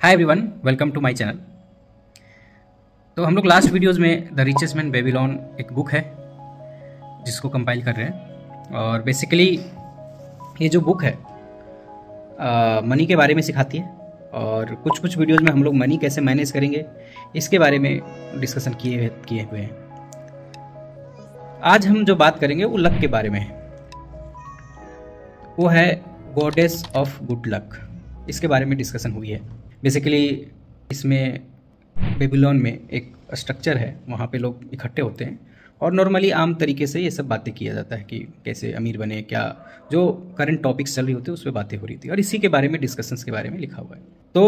Hi everyone, welcome to my channel. तो हम लोग लास्ट वीडियोस में द रिचेस्ट मैन बेबीलोन एक बुक है जिसको कंपाइल कर रहे हैं। और बेसिकली ये जो बुक है मनी के बारे में सिखाती है। और कुछ कुछ वीडियोस में हम लोग मनी कैसे मैनेज करेंगे इसके बारे में डिस्कशन किए हुए हैं। आज हम जो बात करेंगे वो लक के बारे में है। वो है गॉडेस ऑफ गुड लक, इसके बारे में डिस्कशन हुई है। बेसिकली इसमें बेबीलोन में एक स्ट्रक्चर है, वहाँ पे लोग इकट्ठे होते हैं और नॉर्मली आम तरीके से ये सब बातें किया जाता है कि कैसे अमीर बने, क्या जो करंट टॉपिक्स चल रही होती है उस पर बातें हो रही थी और इसी के बारे में डिस्कशंस के बारे में लिखा हुआ है। तो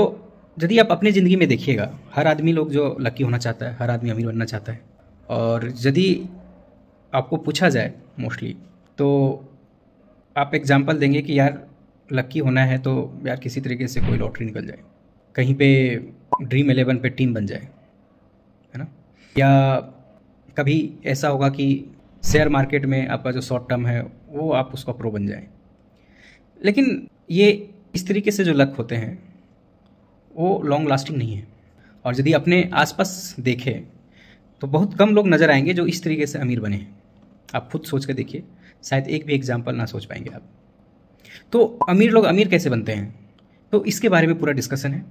यदि आप अपनी ज़िंदगी में देखिएगा, हर आदमी लोग जो लकी होना चाहता है, हर आदमी अमीर बनना चाहता है। और यदि आपको पूछा जाए मोस्टली तो आप एग्जाम्पल देंगे कि यार लकी होना है तो यार किसी तरीके से कोई लॉटरी निकल जाए, कहीं पे ड्रीम 11 पे टीम बन जाए, है ना। या कभी ऐसा होगा कि शेयर मार्केट में आपका जो शॉर्ट टर्म है वो आप उसका प्रो बन जाए। लेकिन ये इस तरीके से जो लक होते हैं वो लॉन्ग लास्टिंग नहीं है। और यदि अपने आसपास देखें तो बहुत कम लोग नज़र आएंगे जो इस तरीके से अमीर बने हैं। आप खुद सोच कर देखिए, शायद एक भी एग्जाम्पल ना सोच पाएंगे आप। तो अमीर लोग अमीर कैसे बनते हैं, तो इसके बारे में पूरा डिस्कशन है।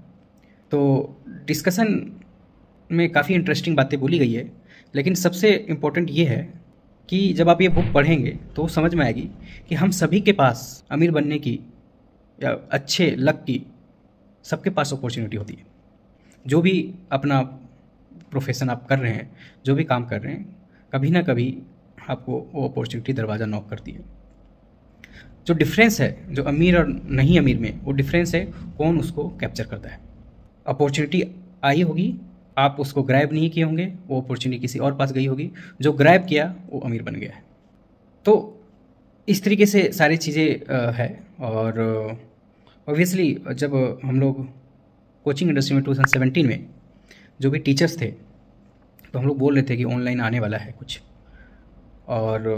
तो डिस्कशन में काफ़ी इंटरेस्टिंग बातें बोली गई है, लेकिन सबसे इम्पोर्टेंट ये है कि जब आप ये बुक पढ़ेंगे तो समझ में आएगी कि हम सभी के पास अमीर बनने की या अच्छे लक की सबके पास अपॉर्चुनिटी होती है। जो भी अपना प्रोफेशन आप कर रहे हैं, जो भी काम कर रहे हैं, कभी ना कभी आपको वो अपॉर्चुनिटी दरवाज़ा नॉक करती है। जो डिफरेंस है जो अमीर और नहीं अमीर में, वो डिफरेंस है कौन उसको कैप्चर करता है। अपॉर्चुनिटी आई होगी, आप उसको ग्रैब नहीं किए होंगे, वो अपॉर्चुनिटी किसी और पास गई होगी, जो ग्रैब किया वो अमीर बन गया है। तो इस तरीके से सारी चीज़ें है। और ऑब्वियसली जब हम लोग कोचिंग इंडस्ट्री में 2017 में जो भी टीचर्स थे तो हम लोग बोल रहे थे कि ऑनलाइन आने वाला है कुछ। और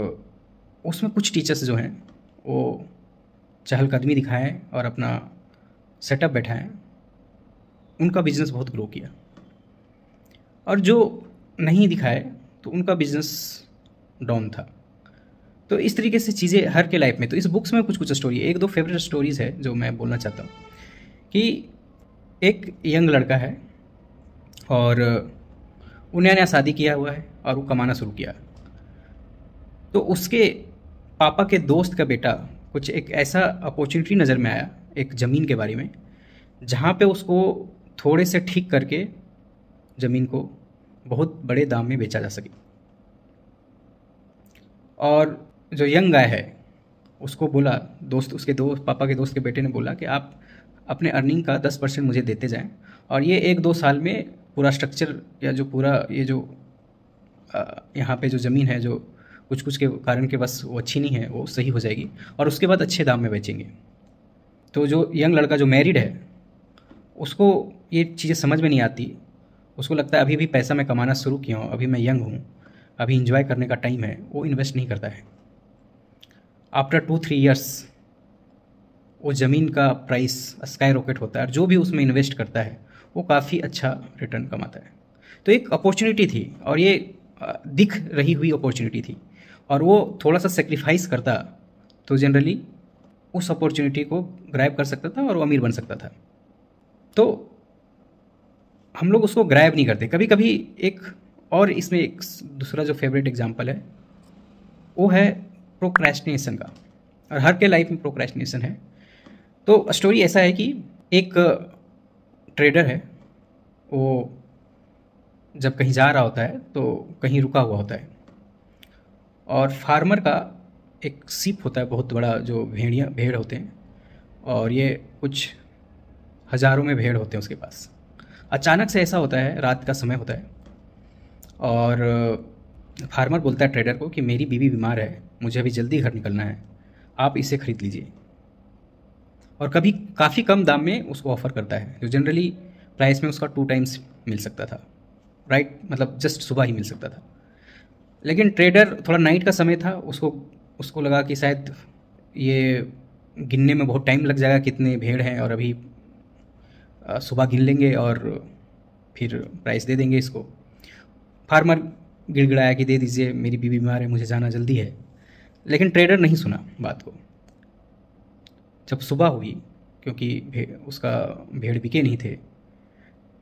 उसमें कुछ टीचर्स जो हैं वो चहलकदमी दिखाएं और अपना सेटअप बैठाएं, उनका बिजनेस बहुत ग्रो किया। और जो नहीं दिखाए तो उनका बिजनेस डाउन था। तो इस तरीके से चीज़ें हर के लाइफ में। तो इस बुक्स में कुछ कुछ स्टोरी, एक दो फेवरेट स्टोरीज़ है जो मैं बोलना चाहता हूँ। कि एक यंग लड़का है और उन्हें नया शादी किया हुआ है और वो कमाना शुरू किया। तो उसके पापा के दोस्त का बेटा कुछ एक ऐसा अपॉर्चुनिटी नज़र में आया एक ज़मीन के बारे में, जहाँ पे उसको थोड़े से ठीक करके ज़मीन को बहुत बड़े दाम में बेचा जा सके। और जो यंग गाय है उसको बोला, उसके पापा के दोस्त के बेटे ने बोला कि आप अपने अर्निंग का 10% मुझे देते जाएं और ये 1-2 साल में पूरा स्ट्रक्चर या जो पूरा ये जो यहाँ पे जो ज़मीन है जो कुछ कुछ के कारण के बस वो अच्छी नहीं है, वो सही हो जाएगी और उसके बाद अच्छे दाम में बेचेंगे। तो जो यंग लड़का जो मैरिड है उसको ये चीज़ें समझ में नहीं आती। उसको लगता है अभी भी पैसा मैं कमाना शुरू किया हूँ, अभी मैं यंग हूँ, अभी इंजॉय करने का टाइम है, वो इन्वेस्ट नहीं करता है। आफ्टर 2-3 ईयर्स वो ज़मीन का प्राइस स्काई रॉकेट होता है और जो भी उसमें इन्वेस्ट करता है वो काफ़ी अच्छा रिटर्न कमाता है। तो एक अपॉर्चुनिटी थी और ये दिख रही हुई अपॉर्चुनिटी थी और वो थोड़ा सा सेक्रीफाइस करता तो जनरली उस अपॉर्चुनिटी को ग्रैब कर सकता था और वो अमीर बन सकता था। तो हम लोग उसको ग्रैब नहीं करते कभी कभी। एक और इसमें एक दूसरा जो फेवरेट एग्जांपल है वो है प्रोक्रेस्टिनेशन का। और हर के लाइफ में प्रोक्रेस्टिनेशन है। तो स्टोरी ऐसा है कि एक ट्रेडर है, वो जब कहीं जा रहा होता है तो कहीं रुका हुआ होता है और फार्मर का एक सीप होता है बहुत बड़ा, जो भेड़ होते हैं और ये कुछ हज़ारों में भेड़ होते हैं उसके पास। अचानक से ऐसा होता है, रात का समय होता है और फार्मर बोलता है ट्रेडर को कि मेरी बीवी बीमार है, मुझे अभी जल्दी घर निकलना है, आप इसे ख़रीद लीजिए। और कभी काफ़ी कम दाम में उसको ऑफ़र करता है, जो जनरली प्राइस में उसका 2 टाइम्स मिल सकता था, राइट, मतलब जस्ट सुबह ही मिल सकता था। लेकिन ट्रेडर, थोड़ा नाइट का समय था, उसको लगा कि शायद ये गिनने में बहुत टाइम लग जाएगा कितने भेड़ हैं और अभी सुबह गिन लेंगे और फिर प्राइस दे देंगे इसको। फार्मर गिड़गिड़ाया कि दे दीजिए, मेरी बीवी बीमार है, मुझे जाना जल्दी है। लेकिन ट्रेडर नहीं सुना बात को। जब सुबह हुई, क्योंकि उसका भेड़ बिके नहीं थे,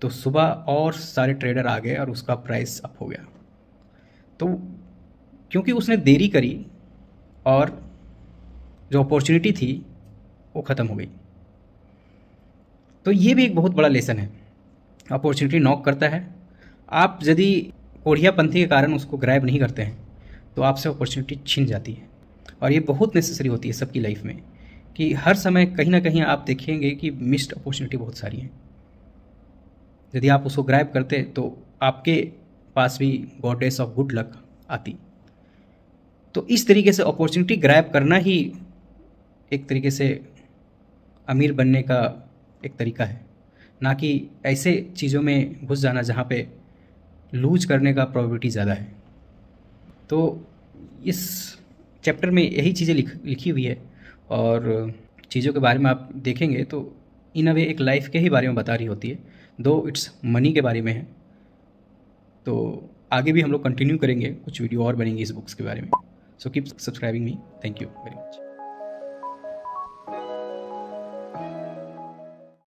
तो सुबह और सारे ट्रेडर आ गए और उसका प्राइस अप हो गया। तो क्योंकि उसने देरी करी और जो अपॉर्चुनिटी थी वो ख़त्म हो गई। तो ये भी एक बहुत बड़ा लेसन है। अपॉर्चुनिटी नॉक करता है, आप यदि कोढ़ियापंथी के कारण उसको ग्रैब नहीं करते हैं तो आपसे अपॉर्चुनिटी छिन जाती है। और ये बहुत नेसेसरी होती है सबकी लाइफ में, कि हर समय कहीं ना कहीं आप देखेंगे कि मिस्ड अपॉर्चुनिटी बहुत सारी हैं। यदि आप उसको ग्रैब करते तो आपके पास भी गॉडेस ऑफ गुड लक आती। तो इस तरीके से अपॉर्चुनिटी ग्रैब करना ही एक तरीके से अमीर बनने का एक तरीका है, ना कि ऐसे चीज़ों में घुस जाना जहाँ पे लूज करने का प्रोबेबिलिटी ज़्यादा है। तो इस चैप्टर में यही चीज़ें लिखी हुई है, और चीज़ों के बारे में आप देखेंगे तो इन अ वे एक लाइफ के ही बारे में बता रही होती है, दो इट्स मनी के बारे में है। तो आगे भी हम लोग कंटिन्यू करेंगे, कुछ वीडियो और बनेंगी इस बुक्स के बारे में। So keep subscribing me. Thank you very much.